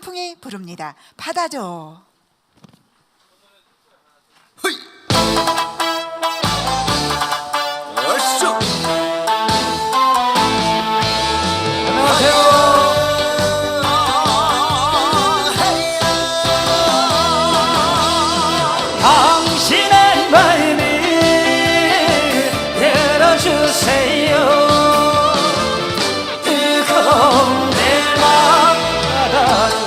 강풍이 부릅니다. 받아줘. 허이 어쇼 당신의 마음을 열어주세요. 뜨거운 내 맘 받아줘.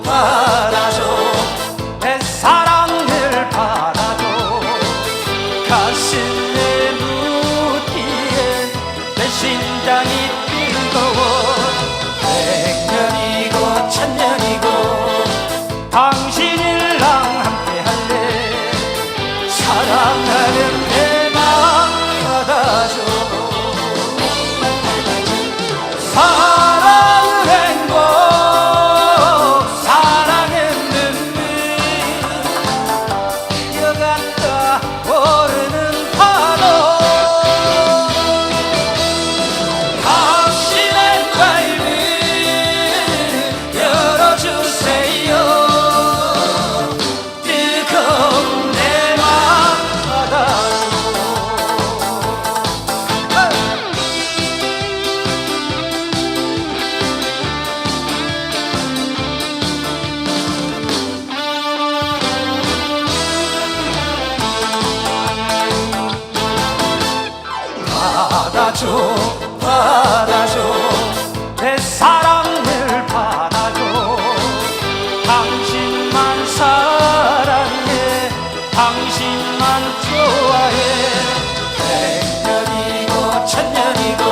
받아줘. 내 사랑을 받아줘. 가슴에 묻기에 내 심장이 뜨거워. 백년이고 천년이고 당신이랑 함께 할래. 사랑하는 내 맘 받아줘. 사랑은 행복, 사랑은 눈물, 뛰어갔다 오르는 파도. 당신의 마음을 열어주세요. 뜨거운 내 맘 받아줘. 받아줘. 받아줘. 내 사랑을 받아줘. 당신만 사랑해. 당신만 좋아해. 백년이고 천년이고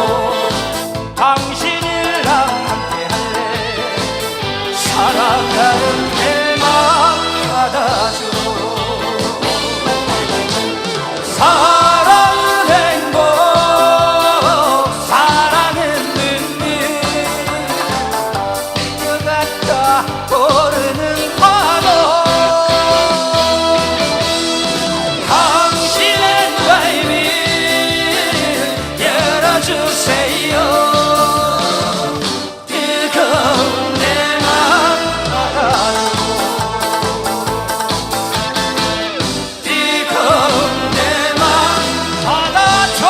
당신이랑 함께 할래. 사랑하는 내 맘 받아줘. 사랑은 행복, 사랑은 눈물, 뛰어갔다 오르는 파도. 당신의 마음을 열어주세요. 뜨거운 내 맘 받아줘. 뜨거운 내 맘 받아줘.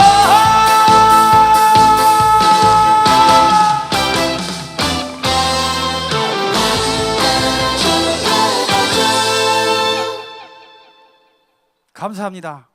감사합니다.